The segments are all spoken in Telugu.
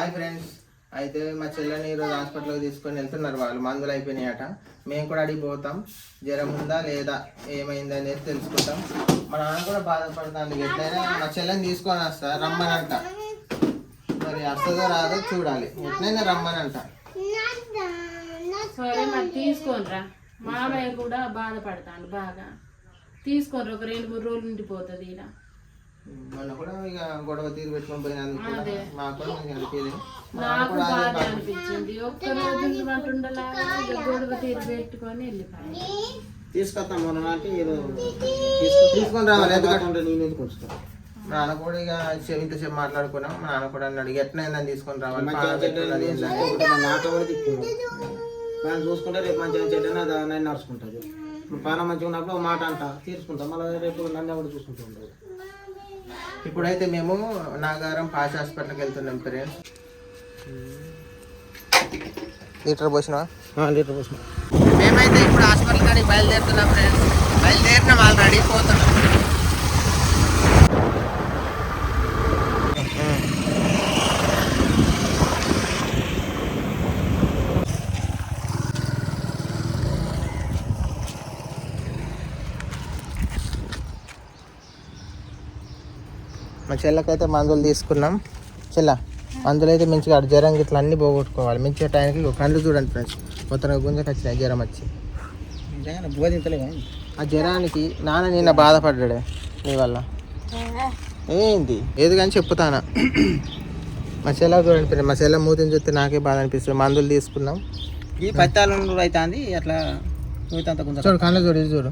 హాయ్ ఫ్రెండ్స్, అయితే మా చెల్లెని ఈరోజు హాస్పిటల్కి తీసుకొని వెళ్తున్నారు. వాళ్ళు మందులు అయిపోయినాయట. మేము కూడా అడిగి పోతాం, జ్వరం ఉందా లేదా ఏమైంది అనేది తెలుసుకుంటాం. మా నాన్న కూడా బాధపడతాను. ఎట్లయినా మా చెల్లెని తీసుకొని వస్తా రమ్మనంట. మరి వస్తుందో రాదో చూడాలి. ఎట్లయినా రమ్మనంట. సరే మరి తీసుకోనరా. మామయ్య కూడా బాధపడతాను బాగా. తీసుకోనరా, ఒక 2-3 రోజులు ఉండిపోతుంది ఇలా. మొన్న కూడా ఇక గొడవ తీరు పెట్టుకొని పోయినందుకు మాకు నాకు బాగా అనిపించింది. ఒక్క రోజు ఉంటుండలాగా గొడవ తీరు పెట్టుకొని వెళ్ళిపోయి తీసుకొస్తాం. మొన్న తీసుకొని రావాలి. మా నాన్న కూడా ఇక ఇంతసేపు మాట్లాడుకున్నాం. మా నాన్న కూడా అన్నాడు ఎట్లయిందని తీసుకొని రావాలి. నాతో కూడా తిప్పుకున్నాం. మనం చూసుకుంటే రేపు మంచిగా చెడ్డ నన్ను నడుచుకుంటుంది. ఇప్పుడు పానం మంచిగా ఉన్నప్పుడు ఒక మాట అంట తీసుకుంటాం. మళ్ళీ రేపు నన్ను కూడా చూసుకుంటూ ఉండదు. ఇప్పుడైతే మేము నాగారం పాష హాస్పిటల్కి వెళ్తున్నాం ఫ్రెండ్స్. లీటర్ పోసినా మేమైతే ఇప్పుడు హాస్పిటల్ కానీ బయలుదేరుతున్నాం ఫ్రెండ్స్. బయలుదేరినాం, ఆల్రెడీ పోతున్నాం. మా చెల్లకైతే మందులు తీసుకున్నాం. మందులు అయితే మంచిగా జ్వరం ఇట్లా అన్నీ పోగొట్టుకోవాలి. మంచిగా టైంకి కళ్ళు చూడండి ఫ్రెండ్స్, మొత్తం గుంజకి వచ్చినాయి జ్వరం వచ్చి. ఆ జ్వరానికి నాన్న నిన్న బాధపడ్డాడే నీ వల్ల. ఏంది ఏది కానీ చెప్పుతానా. మా చెల్ల చూడండి ఫ్రెండ్స్, మా చెల్ల మూతిని చూస్తే నాకే బాధ అనిపిస్తుంది. మందులు తీసుకున్నాం. ఈ పత్తాలు అవుతుంది అట్లా చూడు, కళ్ళు చూడు, ఇది చూడు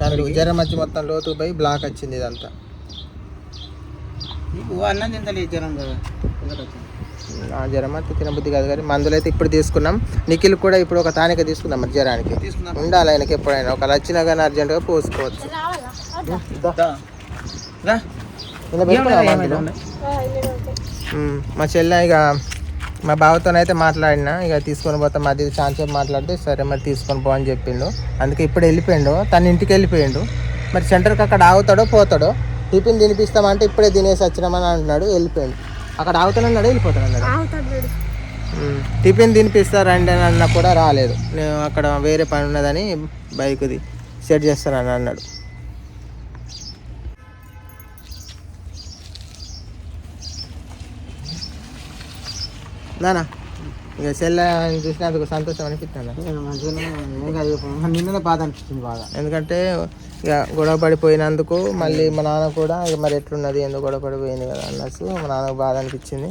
కళ్ళు. జ్వరం వచ్చి మొత్తం లోతు పోయి బ్లాక్ వచ్చింది ఇదంతా. అన్నం తింటలేదు జ్వరం కదా. జ్వరం అయితే తినబుద్ధి కాదు కానీ మందులు అయితే ఇప్పుడు తీసుకున్నాం. నిఖిల్ కూడా ఇప్పుడు ఒక తానిక తీసుకుందాం. మరి జ్వరానికి ఉండాలి ఆయనకి ఎప్పుడైనా. ఒక వచ్చినా కానీ అర్జెంటుగా పోసుకోవచ్చు. మా చెల్లె ఇక మా బావతోనైతే మాట్లాడినా, ఇక తీసుకొని పోతాం. అది ఛాన్స్ మాట్లాడితే సరే మరి తీసుకొని పో అని చెప్పిండు. అందుకే ఇప్పుడు వెళ్ళిపోయిండు, తన ఇంటికి వెళ్ళిపోయిండు. మరి సెంటర్కి అక్కడ ఆగుతాడో పోతాడో. టిఫిన్ తినిపిస్తామంటే ఇప్పుడే తినేసి వచ్చినామని అంటున్నాడు. వెళ్ళిపోయాడు. అక్కడ ఆగుతానన్నాడు, వెళ్ళిపోతానన్నాడు. టిఫిన్ తినిపిస్తారండి అని అన్నా కూడా రాలేదు. నేను అక్కడ వేరే పని ఉన్నదని బైక్ది సెట్ చేస్తానని అన్నాడు. నానా ఇక చెల్ల చూసినందుకు సంతోషం అనిపిస్తుంది. నిన్ననే బాధ అనిపిస్తుంది బాగా. ఎందుకంటే ఇక గొడవ పడిపోయినందుకు మళ్ళీ మా నాన్న కూడా ఇక మరి ఎట్లున్నది ఎందుకు గొడవ పడిపోయింది కదా అన్నట్టు మా నాన్నకు బాధ అనిపించింది.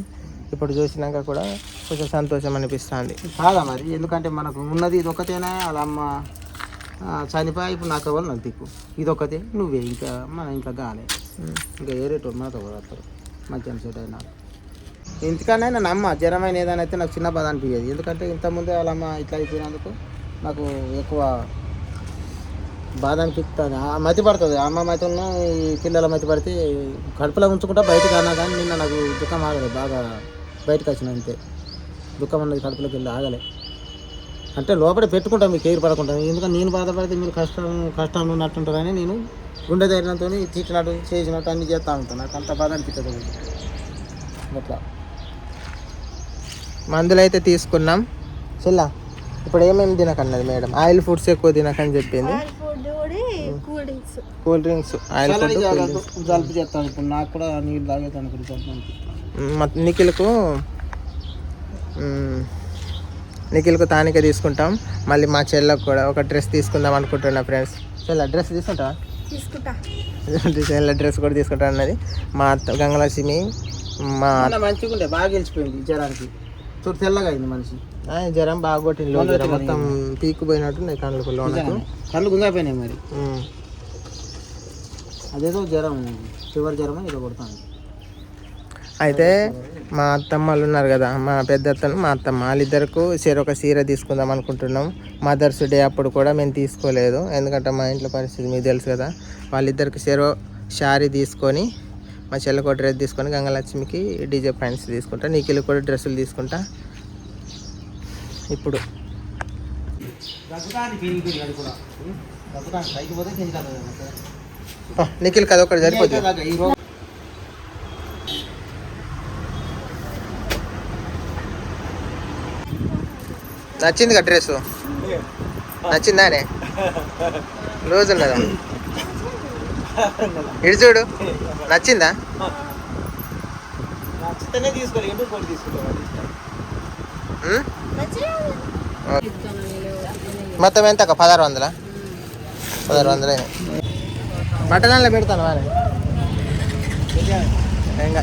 ఇప్పుడు చూసినాక కూడా కొంచెం సంతోషం అనిపిస్తుంది. కాదా మరి, ఎందుకంటే మనకు ఉన్నది ఇది ఒకటేనా. వాళ్ళ అమ్మ చనిపోయి ఇప్పుడు నాకు ఎవరు నాకు దిక్కు. ఇది ఒకటే నువ్వే, ఇంకా మన ఇంట్లో గాలే. ఇంకా ఏరేటోడు మనతో కూడా వస్తారు మంచిగా సెట్ అయినా. ఇంతకన్నా నన్ను అమ్మ జ్వరమైన ఏదైనా అయితే నాకు చిన్న బాధ అనిపించేది. ఎందుకంటే ఇంతకుముందే వాళ్ళ అమ్మ ఇట్లా అయిపోయినందుకు నాకు ఎక్కువ బాధ అనిపిస్తుంది. మతి పడుతుంది. అమ్మ మతి ఉన్న ఈ పిల్లల మతి పడితే కడుపులో ఉంచుకుంటా బయటకు అన్నా కానీ నిన్న నాకు దుఃఖం ఆగలేదు. బాగా బయటకు వచ్చిన అంతే. దుఃఖం అన్నది కడుపులోకి వెళ్ళి ఆగలే. అంటే లోపల పెట్టుకుంటాం, మీకు కేర్ పడకుండా. ఎందుకంటే నేను బాధపడితే మీరు కష్టంలో ఉన్నట్టుంటారని నేను గుండె ధైర్యంతో తిట్టినట్టు చేసినట్టు అన్నీ చేస్తూ ఉంటాను. నాకు అంత బాధ అనిపిస్తుంది అట్లా. మందులు అయితే తీసుకున్నాం. చెల్లా ఇప్పుడు ఏమేమి తినకన్నది మేడం? ఆయిల్ ఫుడ్స్ ఎక్కువ తినకని చెప్పింది. కూల్ డ్రింక్స్, ఆయిల్ ఫుడ్ జలుబు చేస్తాను. ఇప్పుడు నాకు కూడా నీళ్ళు తాగేస్తాను. నిఖిల్కు తానిక తీసుకుంటాం. మళ్ళీ మా చెల్లకు కూడా ఒక డ్రెస్ తీసుకుందాం అనుకుంటున్నా ఫ్రెండ్స్. చెల్ల డ్రెస్ తీసుకుంటా చెల్ల డ్రెస్ కూడా తీసుకుంటా అన్నది. మా అత్త గంగలక్ష్మి మా మంచిగా ఉండే బాగా గెలిచిపోయింది జ్వరానికి. చూడు తెల్లగా అయింది మనిషి. జ్వరం బాగా కొట్టింది. జ్వరం మొత్తం పీక్కుపోయినట్టు కళ్ళు గుంజైపోయినాయి. మరి అదేదో జ్వరం ఫీవర్ జ్వరం ఏదో కొడతాను. అయితే మా అత్తమ్మ వాళ్ళు ఉన్నారు కదా, మా పెద్ద అత్తను మా అత్తమ్మ వాళ్ళిద్దరికి ఒక చీర తీసుకుందాం అనుకుంటున్నాం. మదర్స్ డే అప్పుడు కూడా మేము తీసుకోలేదు, ఎందుకంటే మా ఇంట్లో పరిస్థితి మీకు తెలుసు కదా. వాళ్ళిద్దరికి శారీ తీసుకొని మా చెల్లకు ఒక డ్రెస్ తీసుకొని గంగలక్ష్మికి డీజే ప్యాంట్స్ తీసుకుంటా. నీకెళ్ళి కూడా డ్రెస్సులు తీసుకుంటా. ఇప్పుడు నిఖిల్ కదా ఒకటి సరిపోతుంది. నచ్చింది కదా డ్రెస్? నచ్చిందానే? లూజ్ ఉన్నదా? ఇటు చూడు, నచ్చిందా? నచ్చితేనే తీసుకోవాలి, ఎందుకు కొన్ని తీసుకోవాలి. మొత్తం ఎంత? 1600. 1600 బట్టలలో పెడతాను వారే ఇంకా.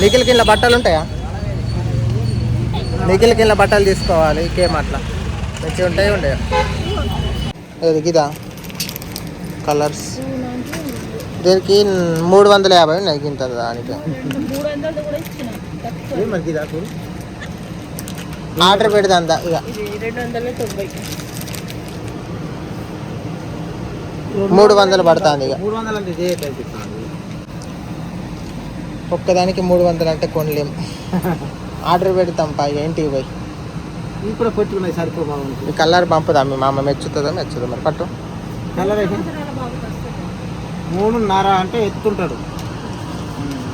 నిఖిల్ కింద బట్టలు ఉంటాయా? నిఖిల్ కింద బట్టలు తీసుకోవాలి. ఇంకేం అట్లా మంచిగా ఉంటాయి ఉండయా? అది గిదా కలర్స్ దీనికి 350 ఉన్నాయి. ఇంత దానికి ఆర్డర్ పెడితే అంత ఇక 300 పడుతుంది ఇక. 300 అంటే ఒక్కదానికి 300 అంటే కొనలేము. ఆర్డర్ పెడతాం పైగా ఇంటికి పోయి. ఇవి కూడా పెట్టుకున్నాయి సరిపో. ఈ కలర్ పంపుదా మీ మామ? మెచ్చుతుందో మరి పట్టు. కలర్ 3.5 అంటే ఎత్తుంటాడు.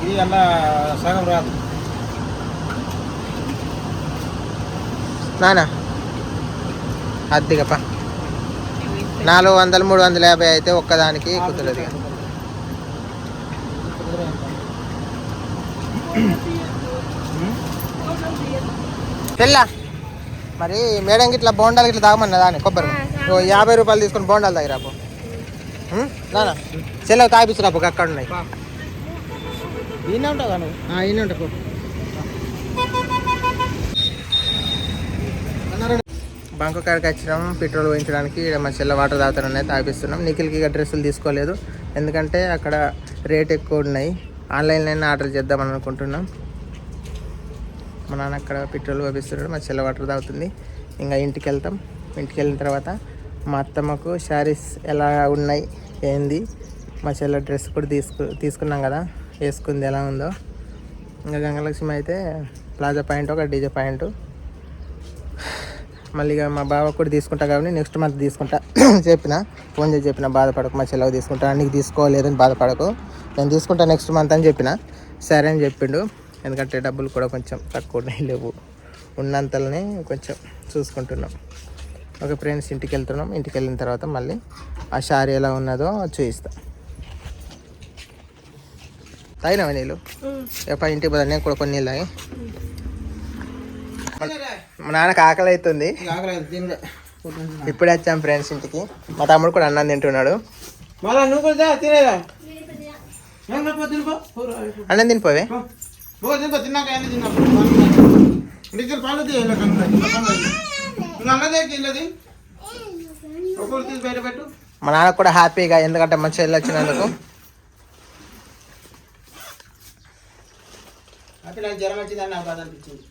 ఇది అలా సగం రాదు నానా. అద్దిగప్ప 400 350 అయితే ఒక్కదానికి కుదరదు ఇక. తెల్లా మరి మేడం ఇట్లా బోండాలు ఇట్లా తాగమన్నదా అని కొబ్బరి 50 రూపాయలు తీసుకొని బోండాలు తాగిరాపు నానా. సెలవు తాగిపిస్తురాపు అక్కడ ఉన్నాయి. ఈయన ఉంటావా నువ్వు? ఈయన ఉంటా. బంకు కాడికి వచ్చినాం పెట్రోల్ పోయించడానికి. ఇక్కడ మా చెల్ల వాటర్ తాగుతానని తాగిపిస్తున్నాం. నిఖిల్కి ఇక డ్రెస్సులు తీసుకోలేదు, ఎందుకంటే అక్కడ రేట్ ఎక్కువ ఉన్నాయి. ఆన్లైన్లోనే ఆర్డర్ చేద్దామని అనుకుంటున్నాం. మా నాన్న అక్కడ పెట్రోల్ పంపిస్తున్నాడు, మా చెల్ల వాటర్ తాగుతుంది. ఇంకా ఇంటికి వెళ్తాం. ఇంటికి వెళ్ళిన తర్వాత మా అత్తమ్మకు శారీస్ ఎలా ఉన్నాయి ఏంది, మా చెల్ల డ్రెస్ కూడా తీసుకున్నాం కదా, వేసుకుంది ఎలా ఉందో. ఇంకా గంగలక్ష్మి అయితే ప్లాజా ప్యాంటు, ఒక డీజే ప్యాంటు. మళ్ళీ ఇక మా బావ కూడా తీసుకుంటా కాబట్టి నెక్స్ట్ మంత్ తీసుకుంటా ఫోన్ చేసి చెప్పిన, బాధపడకు మా చెల్లెకు తీసుకుంటా, నీకు తీసుకోలేదని బాధపడకు, నేను తీసుకుంటా నెక్స్ట్ మంత్ అని చెప్పిన. సరే అని చెప్పిండు, ఎందుకంటే డబ్బులు కూడా కొంచెం తక్కువ లేవు, ఉన్నంతలోనే కొంచెం చూసుకుంటున్నాం. ఓకే ఫ్రెండ్స్, ఇంటికి వెళ్తున్నాం. ఇంటికి వెళ్ళిన తర్వాత మళ్ళీ ఆ శారీ ఎలా ఉన్నదో చూపిస్తా. తాగినావా నీళ్ళు? ఎప్పటి ఇంటికి పోదా, నేను కూడా కొన్ని నీళ్ళు తాగి. మా నాన్నకు ఆకలి అవుతుంది, ఇప్పుడే వచ్చాం ఫ్రెండ్స్ ఇంటికి. మా తమ్ముడు కూడా అన్నం తింటున్నాడు. అన్నం తినిపోవే. మా నాన్న కూడా హ్యాపీగా, ఎందుకంటే మా చెల్లి వచ్చినందుకు. జ్వరం వచ్చిందని నాకు బాధ అనిపించింది.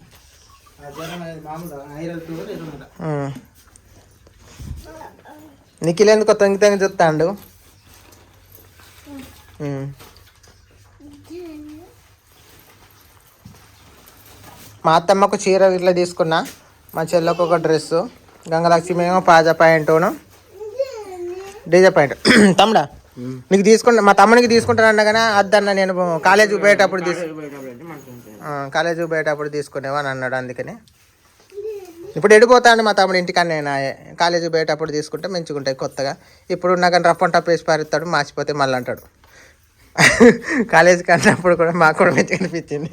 నిఖిల్ ఎందుకో తొంగి తొంగి చూస్తాడు. మా అత్తమ్మకు చీర ఇట్లా తీసుకున్నా, మా చెల్లకు ఒక డ్రెస్సు, గంగలక్ష్మి ఏమో పాజా ప్యాంటును డీజే ప్యాంటు. తమ్ముడా నీకు తీసుకుంటా, మా తమ్మునికి తీసుకుంటాను కానీ అద్దన్న, నేను కాలేజీకి పోయేటప్పుడు తీసుకునేవా అని అన్నాడు. అందుకని ఇప్పుడు వెళ్ళిపోతాను మా తమ్ముడు ఇంటికన్నా. కాలేజీకి పోయేటప్పుడు తీసుకుంటే మంచిగుంటాయి కొత్తగా. ఇప్పుడు నాకు రఫ్ అండ్ టఫ్ వేసి పారుతాడు, మార్చిపోతే మళ్ళీ అంటాడు. కాలేజీకి అన్నప్పుడు కూడా మాకు కూడా మంచిగా అనిపించింది.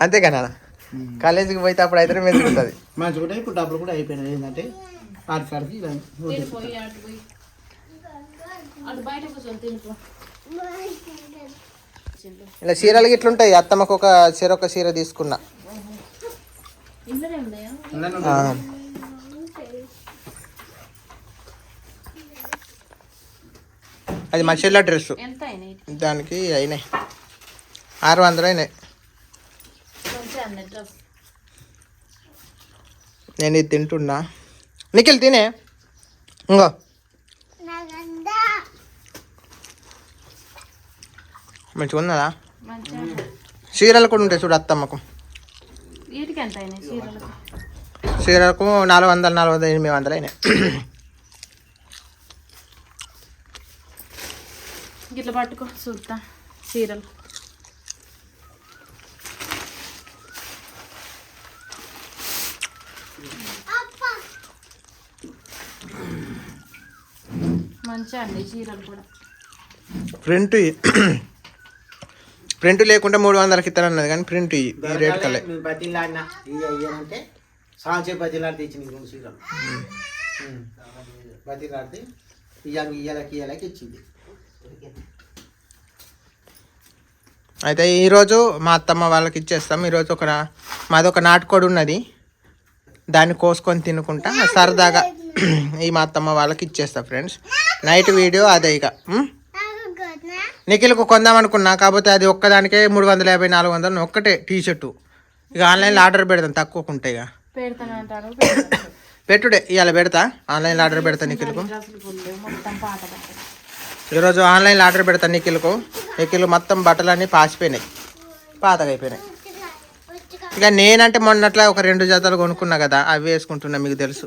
అంతేగానా, కాలేజీకి పోతే అప్పుడు అయితే మంచిగుంటుంది. మంచిగా ఇప్పుడు డబ్బులు కూడా అయిపోయినాయి. ఏంటంటే ఇలా చీరలు ఇట్లుంటాయి. అత్తమ్మకు ఒక చీర తీసుకున్నా. అది మా చెల్ల డ్రెస్, దానికి అయినాయి 600 అయినాయి. నేను ఇది తింటున్నా. నిఖిల్ తినే ఇంకో. మంచిగా ఉన్నదా? చీరలు కూడా ఉంటాయి చూడు అత్తమ్మకు. చీరలకు 400 400 800 అయినాయి. ఇట్లా పట్టుకో చూస్తా చీరలు. మంచిగా అండి చీరలు కూడా. ప్రింట్ లేకుంటే 300కి ఇస్తారన్నది కానీ ప్రింట్ ఈ రేట్ కలే మేము బతిలాడినా ఇయ్యాలంటే సాంచే బతిలాడితే ఇచ్చింది 2 చీరలు బతిలాడితే ఇయ్యాలకి ఇచ్చింది. అయితే ఈరోజు మా అత్తమ్మ వాళ్ళకి ఇచ్చేస్తాం. ఈరోజు మాదొక నాటుకోడి ఉన్నది, దాన్ని కోసుకొని తినుకుంటా సరదాగా ఈ మా అత్తమ్మ వాళ్ళకి ఇచ్చేస్తా ఫ్రెండ్స్. నైట్ వీడియో అదే. ఇక నిఖిల్కు కొందాం అనుకున్నా, కాకపోతే అది ఒక్కదానికే 350 400 ఒక్కటే టీ షర్టు. ఇక ఆన్లైన్లో ఆర్డర్ పెడతాం తక్కువకుంటే. ఇక పెడతానంటారు పెట్టుడే ఇవాళ పెడతా, ఆన్లైన్లో ఆర్డర్ పెడతా నిఖిల్కు. మొత్తం పాత బట్టలు. ఈరోజు ఆన్లైన్లో ఆర్డర్ పెడతా నిఖిల్ మొత్తం బట్టలన్నీ పాసిపోయినాయి, పాతగా అయిపోయినాయి. ఇక నేనంటే మొన్నట్లా ఒక 2 జతలు కొనుక్కున్నా కదా, అవి వేసుకుంటున్నా, మీకు తెలుసు.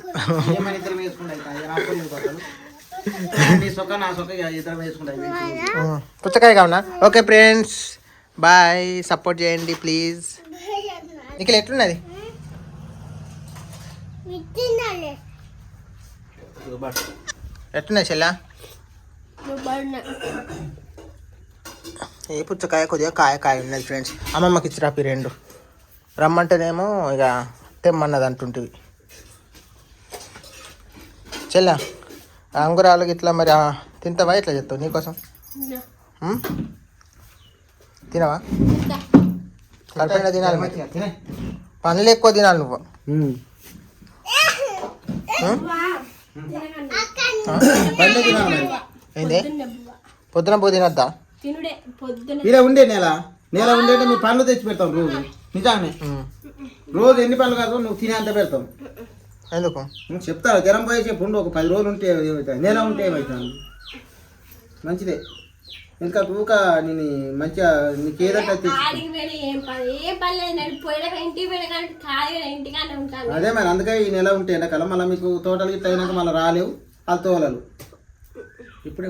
పుచ్చకాయ కావునా? Okay friends, bye. సపోర్ట్ చేయండి ప్లీజ్. నిఖిల్ ఎట్లున్నది? ఎట్లున్నది చెల్లా? ఏ పుచ్చకాయ కొద్దిగా కాయ ఉన్నది ఫ్రెండ్స్. అమ్మమ్మకి ఇచ్చిరా 2 రమ్మంటేనేమో ఇక తెమ్మన్నది అంటుంటివి. చెల్లా అంగురాలు ఇట్లా మరి తింటావా? ఇట్లా చెప్తావు నీకోసం తినవా? కడుపున తినాలి, పనులు ఎక్కువ తినాలి నువ్వు. ఏంది పొద్దున పో తినద్దా? ఇలా ఉండే నెల ఉండే మీ పనులు తెచ్చి పెడతాం రోజు. నిజానే రోజు ఎన్ని పనులు కాదు నువ్వు తినేంత పెడతాం. ఎందుకు నువ్వు చెప్తావు జ్వరం పోయి చెప్పు. ఒక 10 రోజులు ఉంటే ఏమవుతాయి, నెల ఉంటే ఏమవుతుంది. మంచిదే. ఇంకా ఊక నేను మంచిగా నీకు ఏదంటే అదే మరి. అందుకే ఈ నెల ఉంటే ఎండాకాలం మళ్ళీ మీకు తోటలు గిట్ట అయినాక మళ్ళీ రాలేవు, వాళ్ళు తోలలు. ఇప్పుడే